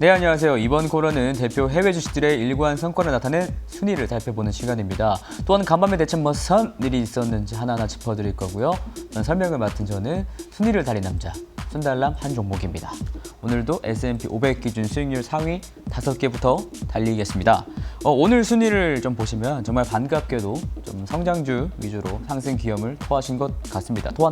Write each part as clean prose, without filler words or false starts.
네, 안녕하세요. 이번 코너는 대표 해외 주식들의 일관 성과를 나타낸 순위를 살펴보는 시간입니다. 또한 간밤에 대체 무슨 일이 있었는지 하나하나 짚어드릴 거고요. 설명을 맡은 저는 순위를 달린 남자, 순달람 한 종목입니다. 오늘도 S&P 500 기준 수익률 상위 5개부터 달리겠습니다. 오늘 순위를 좀 보시면 정말 반갑게도 좀 성장주 위주로 상승 기염을 토한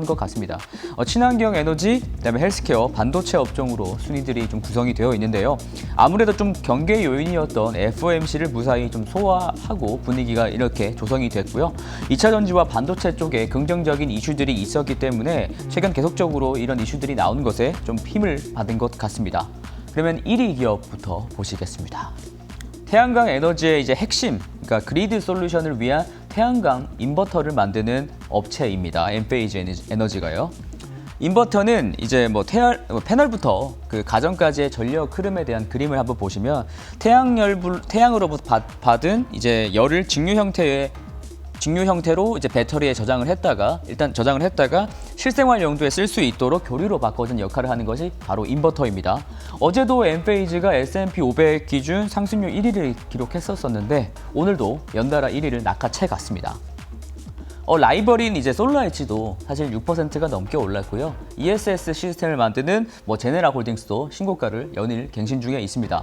것 같습니다. 친환경 에너지, 그다음에 헬스케어, 반도체 업종으로 순위들이 좀 구성이 되어 있는데요. 아무래도 좀 경계 요인이었던 FOMC를 무사히 좀 소화하고 분위기가 이렇게 조성이 됐고요. 2차 전지와 반도체 쪽에 긍정적인 이슈들이 있었기 때문에 최근 계속적으로 이런 이슈들이 나오는 것에 좀 힘을 받은 것 같습니다. 그러면 1위 기업부터 보시겠습니다. 태양광 에너지의 이제 핵심, 그러니까 그리드 솔루션을 위한 태양광 인버터를 만드는 업체입니다. 엔페이지 에너지가요. 인버터는 이제 패널부터 그 가정까지의 전력 흐름에 대한 그림을 한번 보시면 태양으로부터 받은 이제 열을 직류 형태로 이제 배터리에 저장을 했다가 실생활 용도에 쓸 수 있도록 교류로 바꿔준 역할을 하는 것이 바로 인버터입니다. 어제도 엔페이지가 S&P 500 기준 상승률 1위를 기록했었는데 오늘도 연달아 1위를 낚아채 갔습니다. 라이벌인 이제 솔라에치도 사실 6%가 넘게 올랐고요. ESS 시스템을 만드는 제네라 홀딩스도 신고가를 연일 갱신 중에 있습니다.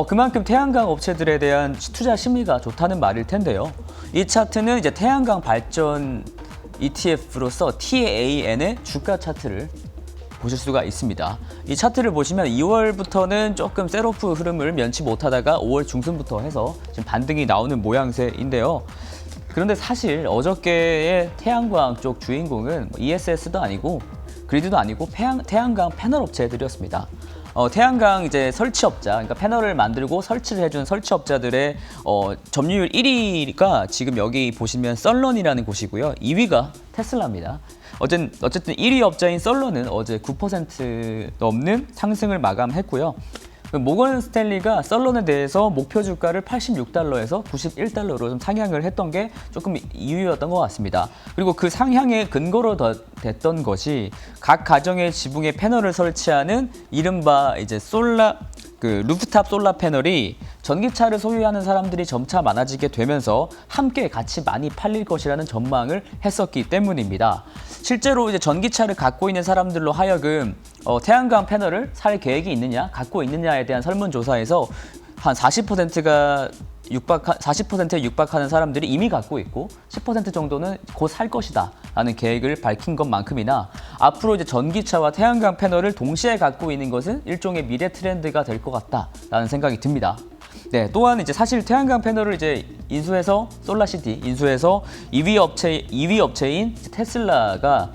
그만큼 태양광 업체들에 대한 투자 심리가 좋다는 말일 텐데요. 이 차트는 이제 태양광 발전 ETF로서 TAN의 주가 차트를 보실 수가 있습니다. 이 차트를 보시면 2월부터는 조금 셋오프 흐름을 면치 못하다가 5월 중순부터 해서 지금 반등이 나오는 모양새인데요. 그런데 사실 어저께의 태양광 쪽 주인공은 ESS도 아니고 그리드도 아니고 태양광 패널 업체들이었습니다. 태양광 이제 설치업자, 그러니까 패널을 만들고 설치를 해준 설치업자들의 점유율 1위가 지금 여기 보시면 썰런이라는 곳이고요. 2위가 테슬라입니다. 어쨌든 1위 업자인 썰런은 어제 9% 넘는 상승을 마감했고요. 모건 스탠리가 썰런에 대해서 목표 주가를 86달러에서 91달러로 좀 상향을 했던 게 조금 이유였던 것 같습니다. 그리고 그 상향의 근거로 됐던 것이 각 가정의 지붕에 패널을 설치하는 이른바 이제 루프탑 솔라 패널이 전기차를 소유하는 사람들이 점차 많아지게 되면서 함께 같이 많이 팔릴 것이라는 전망을 했었기 때문입니다. 실제로 이제 전기차를 갖고 있는 사람들로 하여금 태양광 패널을 살 계획이 있느냐, 갖고 있느냐에 대한 설문조사에서 한 40%에 육박하는 사람들이 이미 갖고 있고 10% 정도는 곧 살 것이다 라는 계획을 밝힌 것만큼이나 앞으로 이제 전기차와 태양광 패널을 동시에 갖고 있는 것은 일종의 미래 트렌드가 될 것 같다라는 생각이 듭니다. 네, 또한 이제 사실 태양광 패널을 이제 솔라시티 인수해서 2위 업체인 테슬라가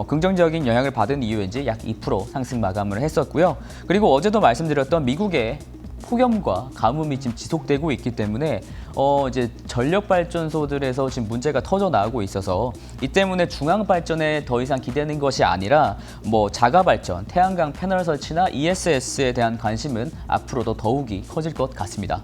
긍정적인 영향을 받은 이유인지 약 2% 상승 마감을 했었고요. 그리고 어제도 말씀드렸던 미국의 폭염과 가뭄이 지금 지속되고 있기 때문에 이제 전력 발전소들에서 지금 문제가 터져 나오고 있어서 이 때문에 중앙 발전에 더 이상 기대는 것이 아니라 자가 발전, 태양광 패널 설치나 ESS에 대한 관심은 앞으로도 더욱이 커질 것 같습니다.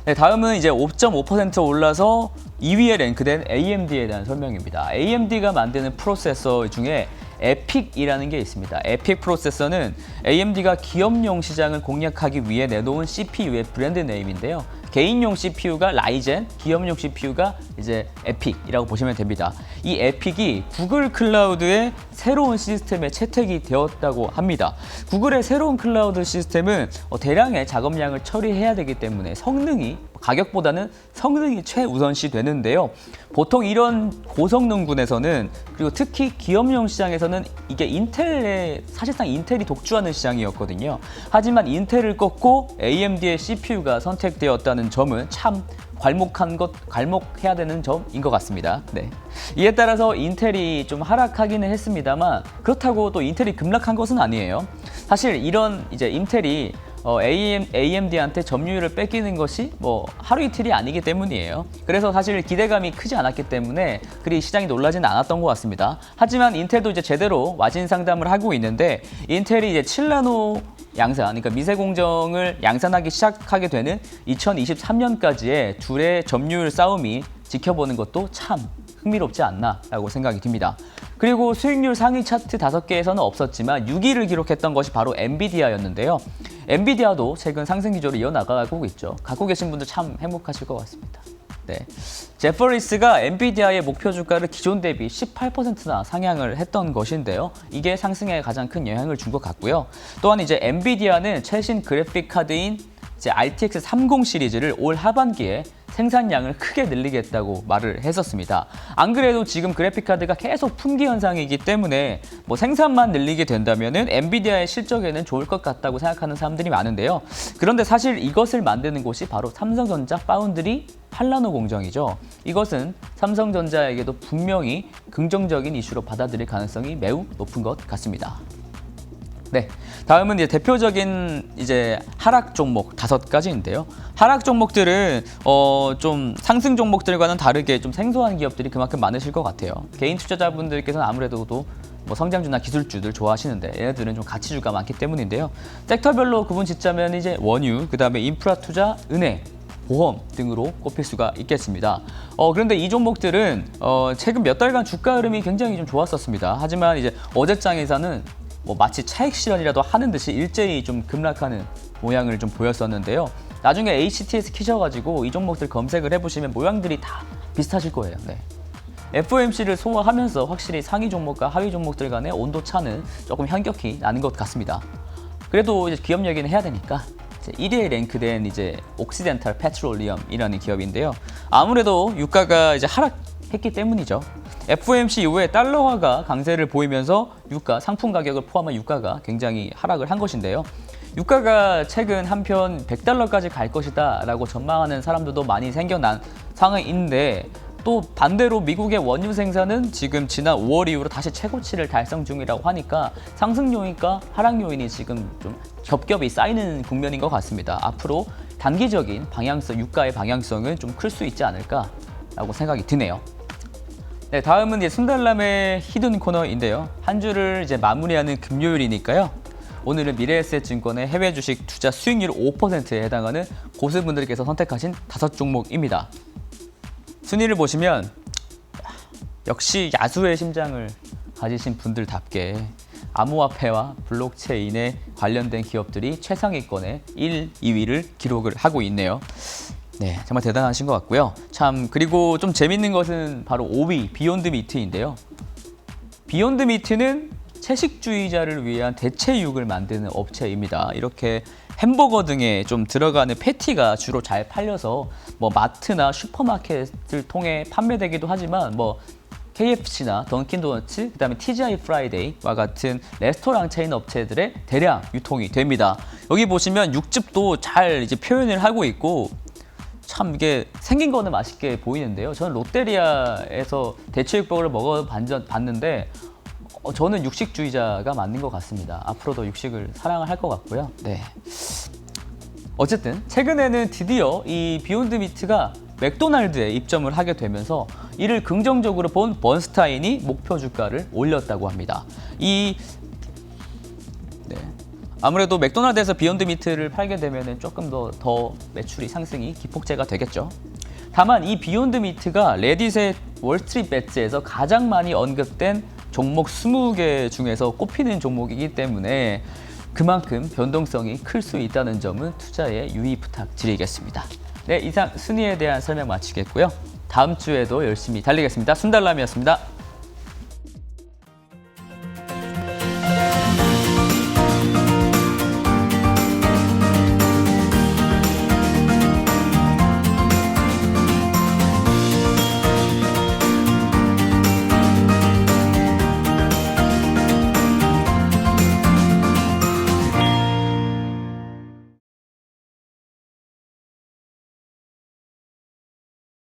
네, 다음은 이제 5.5% 올라서 2위에 랭크된 AMD에 대한 설명입니다. AMD가 만드는 프로세서 중에 에픽이라는 게 있습니다. 에픽 프로세서는 AMD가 기업용 시장을 공략하기 위해 내놓은 CPU의 브랜드 네임인데요. 개인용 CPU가 라이젠, 기업용 CPU가 이제 에픽이라고 보시면 됩니다. 이 에픽이 구글 클라우드의 새로운 시스템에 채택이 되었다고 합니다. 구글의 새로운 클라우드 시스템은 대량의 작업량을 처리해야 되기 때문에 가격보다는 성능이 최우선시 되는데요. 보통 이런 고성능군에서는 그리고 특히 기업용 시장에서는 이게 사실상 인텔이 독주하는 시장이었거든요. 하지만 인텔을 꺾고 AMD의 CPU가 선택되었다는 점은 참 괄목해야 되는 점인 것 같습니다. 네. 이에 따라서 인텔이 좀 하락하기는 했습니다만 그렇다고 또 인텔이 급락한 것은 아니에요. 사실 이런 이제 인텔이 AMD한테 점유율을 뺏기는 것이 하루 이틀이 아니기 때문이에요. 그래서 사실 기대감이 크지 않았기 때문에 그리 시장이 놀라지는 않았던 것 같습니다. 하지만 인텔도 이제 제대로 와진 상담을 하고 있는데 인텔이 이제 7나노 그러니까 미세 공정을 양산하기 시작하게 되는 2023년까지의 둘의 점유율 싸움이 지켜보는 것도 참 흥미롭지 않나라고 생각이 듭니다. 그리고 수익률 상위 차트 5개에서는 없었지만 6위를 기록했던 것이 바로 엔비디아였는데요. 엔비디아도 최근 상승 기조를 이어나가고 있죠. 갖고 계신 분들 참 행복하실 것 같습니다. 네, 제퍼리스가 엔비디아의 목표 주가를 기존 대비 18%나 상향을 했던 것인데요. 이게 상승에 가장 큰 영향을 준 것 같고요. 또한 이제 엔비디아는 최신 그래픽 카드인 이제 RTX 30 시리즈를 올 하반기에 생산량을 크게 늘리겠다고 말을 했었습니다. 안 그래도 지금 그래픽카드가 계속 품귀 현상이기 때문에 뭐 생산만 늘리게 된다면은 엔비디아의 실적에는 좋을 것 같다고 생각하는 사람들이 많은데요. 그런데 사실 이것을 만드는 곳이 바로 삼성전자 파운드리 팔라노 공정이죠. 이것은 삼성전자에게도 분명히 긍정적인 이슈로 받아들일 가능성이 매우 높은 것 같습니다. 네, 다음은 이제 대표적인 이제 하락 종목 5가지인데요. 하락 종목들은 좀 상승 종목들과는 다르게 좀 생소한 기업들이 그만큼 많으실 것 같아요. 개인 투자자분들께서는 아무래도 뭐 성장주나 기술주들 좋아하시는데 얘네들은 좀 가치주가 많기 때문인데요. 섹터별로 구분 짓자면 이제 원유, 그다음에 인프라 투자, 은행, 보험 등으로 꼽힐 수가 있겠습니다. 그런데 이 종목들은 최근 몇 달간 주가 흐름이 굉장히 좀 좋았었습니다. 하지만 이제 어제장에서는 뭐 마치 차익 실현이라도 하는 듯이 일제히 좀 급락하는 모양을 좀 보였었는데요. 나중에 HTS 키셔가지고 이 종목들 검색을 해보시면 모양들이 다 비슷하실 거예요. 네. FOMC를 소화하면서 확실히 상위 종목과 하위 종목들 간의 온도 차는 조금 현격히 나는 것 같습니다. 그래도 이제 기업 얘기는 해야 되니까 1위에 랭크된 이제 옥시덴탈 페트롤리엄이라는 기업인데요. 아무래도 유가가 이제 하락했기 때문이죠. FOMC 이후에 달러화가 강세를 보이면서 유가, 상품 가격을 포함한 유가가 굉장히 하락을 한 것인데요. 유가가 최근 한편 100달러까지 갈 것이다 라고 전망하는 사람들도 많이 생겨난 상황인데 또 반대로 미국의 원유 생산은 지금 지난 5월 이후로 다시 최고치를 달성 중이라고 하니까 상승 요인과 하락 요인이 지금 좀 겹겹이 쌓이는 국면인 것 같습니다. 앞으로 단기적인 방향성, 유가의 방향성은 좀 클 수 있지 않을까라고 생각이 드네요. 네, 다음은 이제 순달람의 히든 코너인데요. 한 주를 이제 마무리하는 금요일이니까요. 오늘은 미래에셋증권의 해외 주식 투자 수익률 5%에 해당하는 고수분들께서 선택하신 5종목입니다. 순위를 보시면 역시 야수의 심장을 가지신 분들답게 암호화폐와 블록체인에 관련된 기업들이 최상위권의 1, 2위를 기록을 하고 있네요. 네, 정말 대단하신 것 같고요. 참 그리고 좀 재밌는 것은 바로 5위 비욘드 미트인데요. 비욘드 미트는 채식주의자를 위한 대체육을 만드는 업체입니다. 이렇게 햄버거 등에 좀 들어가는 패티가 주로 잘 팔려서 뭐 마트나 슈퍼마켓을 통해 판매되기도 하지만 뭐 KFC나 던킨도너츠, 그다음에 TGI 프라이데이와 같은 레스토랑 체인 업체들의 대량 유통이 됩니다. 여기 보시면 육즙도 잘 이제 표현을 하고 있고 참 이게 생긴 거는 맛있게 보이는데요. 저는 롯데리아에서 대체육버거를 먹어봤는데 저는 육식주의자가 맞는 것 같습니다. 앞으로도 육식을 사랑을 할 것 같고요. 네. 어쨌든 최근에는 드디어 이 비욘드 미트가 맥도날드에 입점을 하게 되면서 이를 긍정적으로 본 번스타인이 목표 주가를 올렸다고 합니다. 아무래도 맥도날드에서 비욘드 미트를 팔게 되면 조금 더 매출이 상승이 기폭제가 되겠죠. 다만 이 비욘드 미트가 레딧의 월스트리트 배츠에서 가장 많이 언급된 종목 20개 중에서 꼽히는 종목이기 때문에 그만큼 변동성이 클 수 있다는 점은 투자에 유의 부탁드리겠습니다. 네, 이상 순위에 대한 설명 마치겠고요. 다음 주에도 열심히 달리겠습니다. 순달람이었습니다.